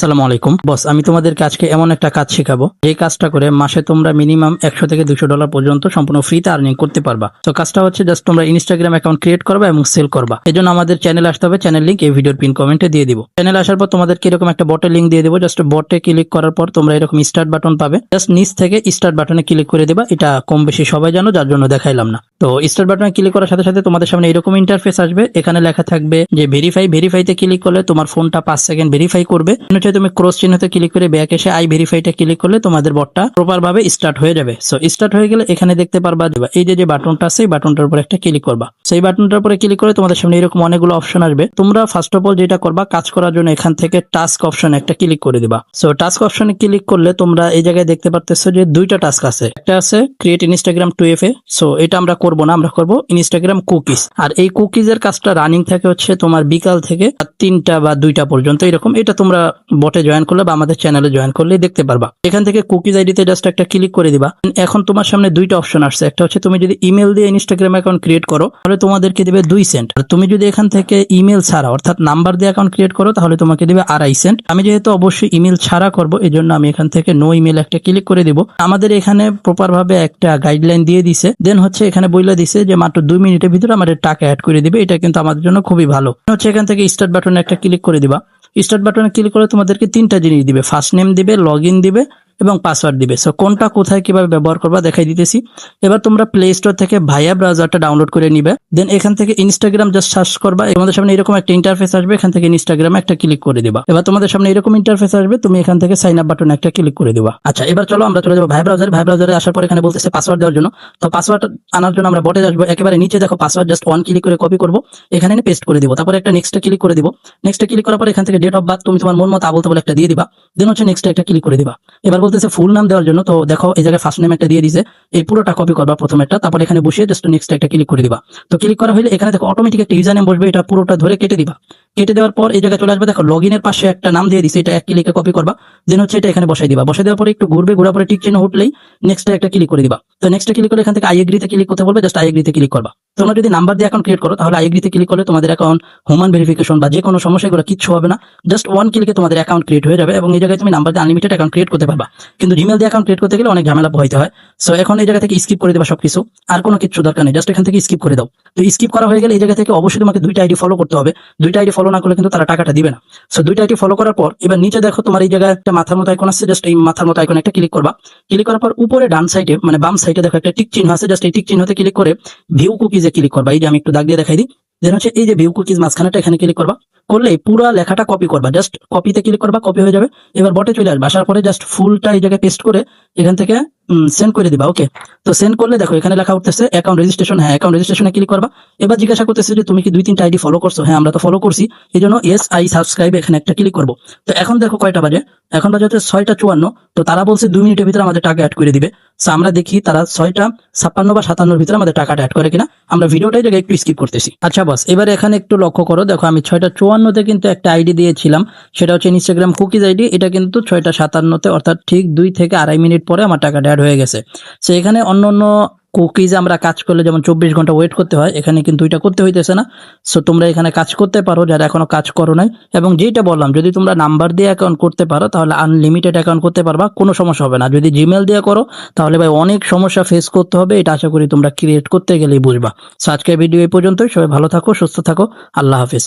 আসসালামু আলাইকুম বস, আমি তোমাদেরকে আজকে এমন একটা কাজ শেখাবো যে কাজটা করে মাসে তোমরা মিনিমাম 100 থেকে $200 পর্যন্ত সম্পূর্ণ ফ্রিতে আর্নিং করতে পারবা। তো কাজটা হচ্ছে জাস্ট তোমরা ইনস্টাগ্রাম অ্যাকাউন্ট ক্রিয়েট করবা এবং সেল করবা। এজন্য আমাদের চ্যানেলে আসতে হবে, চ্যানেল লিংক এই ভিডিওর পিন কমেন্টে দিয়ে দিব। চ্যানেলে আসার পর তোমাদেরকে এরকম একটা বটের লিংক দিয়ে দেবো। জাস্ট বটে ক্লিক করার পর তোমরা এরকম স্টার্ট বাটন পাবে, জাস্ট নিচ থেকে স্টার্ট বাটনে ক্লিক করে দেবা। এটা কম বেশি সবাই জানো, যার জন্য দেখাইলাম না। তো স্টার্ট বাটনে ক্লিক করার সাথে সাথে তোমাদের সামনে এরকম ইন্টারফেস আসবে। এখানে লেখা থাকবে যে ভেরিফাইতে ক্লিক করলে তোমার ফোনটা 5 সেকেন্ড ভেরিফাই করবে। তুমি ক্রস চিহ্নতে ক্লিক করে ব্যাক এসে আই ভেরিফাইটা ক্লিক করলে তোমাদের বটটা প্রপার ভাবে স্টার্ট হয়ে যাবে। সো স্টার্ট হয়ে গেলে এখানে দেখতে পারবা এই যে বাটনটা আছে, এই বাটনটার উপর একটা ক্লিক করবা। সেই বাটনটার উপরে ক্লিক করে তোমাদের সামনে এরকম অনেকগুলো অপশন আসবে। তোমরা ফার্স্ট অফ অল যেটা করবা, কাজ করার জন্য এখান থেকে টাস্ক অপশন একটা ক্লিক করে দিবা। সো টাস্ক অপশনে ক্লিক করলে তোমরা এই জায়গায় দেখতে পারতেছো যে দুইটা টাস্ক আছে। একটা আছে ক্রিয়েট ইনস্টাগ্রাম 2FA। সো এটা আমরা করব না, আমরা করব ইনস্টাগ্রাম কুকিজ। আর এই কুকিজের কাজটা রানিং থাকে হচ্ছে তোমার বিকাল থেকে 3টা বা 2টা পর্যন্ত এরকম। এটা তোমরা বটে জয়েন করলে বা আমাদের চ্যানেলে জয়েন করলে দেখতে পারবা। এখান থেকে কুকিজ আইডিতে জাস্ট একটা ক্লিক করে দিবা। এখন তোমার সামনে দুইটা অপশন আসছে। একটা হচ্ছে তুমি যদি ইমেল দিয়ে ইনস্টাগ্রাম অ্যাকাউন্ট ক্রিয়েট করো তাহলে তোমাদেরকে দিবে 2 সেন্ট। আর তুমি যদি এখান থেকে ইমেল ছাড়া অর্থাৎ নাম্বার দিয়ে অ্যাকাউন্ট ক্রিয়েট করো তাহলে তোমাকে দিবে 2.5 সেন্ট। আমি যেহেতু অবশ্যই ইমেল ছাড়া করব, এই জন্য আমি এখান থেকে নো ইমেল একটা ক্লিক করে দিব। আমাদের এখানে প্রপার ভাবে একটা গাইডলাইন দিয়ে দিছে। দেন হচ্ছে এখানে বইলা দিছে যে মাত্র 2 মিনিটের ভিতরে আমাদের টাকা অ্যাড করে দিবে। এটা কিন্তু আমাদের জন্য খুবই ভালো। হচ্ছে এখান থেকে স্টার্ট বাটনে একটা ক্লিক করে দিবা। স্টার্ট বাটনে ক্লিক করে তোমাদেরকে 3টা জিনিস দিবে, ফার্স্ট নেম দিবে, লগ ইন দিবে এবং পাসওয়ার্ড দিবে। সো কোনটা কোথায় কিভাবে ব্যবহার করবা দেখাই দিতেছি। এবার তোমরা প্লে স্টোর থেকে ভাইয়া ব্রাউজারটা ডাউনলোড করে নিবে। দেন এখান থেকে ইনস্টাগ্রাম জাস্ট সার্চ করবা। তোমাদের সামনে এরকম একটা ইন্টারফেস আসবে। এখান থেকে ইনস্টাগ্রামে একটা ক্লিক করে দিবা। এবার তোমাদের সামনে এরকম ইন্টারফেস আসবে, তুমি এখান থেকে সাইন আপ বাটনে একটা ক্লিক করে দিবা। আচ্ছা, এবার চলো আমরা চলে যাবো ভাইয়া ব্রাউজারে। ভাইয়া ব্রাউজারে আসার পর এখানে বলতেছে পাসওয়ার্ড দেওয়ার জন্য। তো পাসওয়ার্ড আনার জন্য আমরা বটে আসবো। একেবারে নিচে দেখো পাসওয়ার্ড, জাস্ট 1 ক্লিক করে কপি করবো, এখানে পেস্ট করে দিব। তারপর একটা নেক্সট ক্লিক করে দিব। নেক্সট ক্লিক করার পর এখান থেকে ডেট অফ বার্থ তুমি তোমার মন মতো আবল তাবল একটা দিয়ে দিবা। দেন হচ্ছে নেক্সট একটা ক্লিক করে দিবা। এবার বলতেছে ফুল নাম দেওয়ার জন্য। তো দেখো এই জায়গায় ফার্স্ট নেম একটা দিয়ে দিছে, এই পুরোটা কপি করবা প্রথম একটা, তারপর এখানে বসিয়ে জাস্ট নেক্সট একটা ক্লিক করে দিবা। তো ক্লিক করা হলে এখানে দেখো অটোমেটিক একটা ইউজার নেম বসবে, এটা পুরোটা ধরে কেটে দিবা। কেটে দেওয়ার পর এই জায়গায় চলে আসবে, দেখো লগ ইনের পাশে একটা নাম দিয়ে দিছে, এটা এক ক্লিকে কপি করবা। দেন হচ্ছে এটা এখানে বসাই দিবা। বসাই দেওয়ার পরে একটু ঘুরবে, ঘোরার পরে টিক চিহ্ন উঠলেই নেক্সট একটা ক্লিক করে দিবা। তো নেক্সট ক্লিক করলে এখান থেকে আই এগ্রিতে ক্লিক করতে বলবে, জাস্ট আই এগ্রিতে ক্লিক করবা। তোমরা যদি নাম্বার দিয়ে অ্যাকাউন্ট ক্রিয়েট করো তাহলে আই এগ্রিতে ক্লিক করলে তোমাদের অ্যাকাউন্ট হিউম্যান ভেরিফিকেশন বা যে কোনো সমস্যা এগুলো কিচ্ছু হবে না। জাস্ট 1 ক্লিকে তোমাদের অ্যাকাউন্ট ক্রিয়েট হয়ে যাবে এবং এই জায়গায় তুমি নাম্বার দিয়ে আনলিমিটেড অ্যাকাউন্ট ক্রিয়েট করতে পারবা। কিন্তু জিমেল দিয়ে অ্যাকাউন্ট ক্রিয়েট করতে গেলে অনেক ঝামেলা পোহাইতে হয়। সো এখন এই জায়গা থেকে স্কিপ করে দেবা সবকিছু, আর কোনো কিছু দরকার নেই, জাস্ট এখান থেকে স্কিপ করে দাও। তো স্কিপ করা হয়ে গেলে এই জায়গা থেকে অবশ্যই তোমাকে 2টা আইডি ফলো করতে হবে। 2টা আইডি ফলো না করলে কিন্তু তারা টাকাটা দিবে না। সো 2টা আইডি ফলো করার পর এবার নিচে দেখো তোমার এই জায়গায় একটা মাথার মতো আইকন আছে, জাস্ট এই মাথার মতো আইকন একটা ক্লিক করবা। ক্লিক করার পর উপরে ডান সাইডে মানে বাম সাইডে দেখো একটা টিক চিহ্ন আছে, জাস্ট এই টিক চিহ্নতে ক্লিক করে ভিউ কুকিজে ক্লিক করবা। এই যে আমি একটু দাগ দিয়ে দেখাই দিই। দেন হচ্ছে এই যে ভিউ কুকিজ মাঝখানেটা এখানে ক্লিক করবা। করলে পুরো লেখাটা কপি করবা, জাস্ট কপিতে ক্লিক করবা, কপি হয়ে যাবে। এবার বটে চলে আসবে, আসার পরে জাস্ট ফুলটা এই জায়গায় পেস্ট করে এখান থেকে সেন্ড করে দিবা। ওকে, তো সেন্ড করলে দেখো এখানে লেখা উঠতেছে অ্যাকাউন্ট রেজিস্ট্রেশন। হ্যাঁ, অ্যাকাউন্ট রেজিস্ট্রেশনে ক্লিক করবা। এবার জিজ্ঞাসা করতেছে যে তুমি কি 2-3টা আইডি ফলো করছো? হ্যাঁ, আমরা তো ফলো করছি, এই জন্য এস আই সাবস্ক্রাইব এখানে একটা ক্লিক করবো। তো এখন দেখো কয়টা বাজে, এখন বাজে হচ্ছে 6টা 54। তো তারা বলছে 2 মিনিটের ভিতরে আমাদের টাকা অ্যাড করে দিবে। সো আমরা দেখি তারা 6টা 56 বা 57 ভিতরে আমাদের টাকাটা অ্যাড করে কিনা। আমরা ভিডিওটাই জায়গায় একটু স্কিপ করতেছি। আচ্ছা বস, এবারে এখানে একটু লক্ষ্য করো, দেখো আমি 6টা 54-তে কিন্তু একটা আইডি দিয়েছিলাম, সেটা হচ্ছে ইনস্টাগ্রাম কুকিজ আইডি। এটা কিন্তু 6টা 57-তে অর্থাৎ ঠিক 2 থেকে 2.5 মিনিট পরে আমার টাকাটা অ্যাড হয়ে গেছে। সো এখানে অন্য কুকিজ আমরা কাজ করলে যেমন 24 ঘন্টা ওয়েট করতে হয়, এখানে কিন্তু এটা করতে হইতেছে না। সো তোমরা এখানে কাজ করতে পারো যারা এখনো কাজ করো নাই। এবং যেটা বললাম, যদি তোমরা নাম্বার দিয়ে অ্যাকাউন্ট করতে পারো তাহলে আনলিমিটেড অ্যাকাউন্ট করতে পারবা, কোনো সমস্যা হবে না। যদি জিমেল দিয়ে করো তাহলে ভাই অনেক সমস্যা ফেস করতে হবে, এটা আশা করি তোমরা ক্রিয়েট করতে গেলেই বুঝবা। সো আজকের ভিডিও এই পর্যন্তই। সবাই ভালো থাকো, সুস্থ থাকো, আল্লাহ হাফিজ।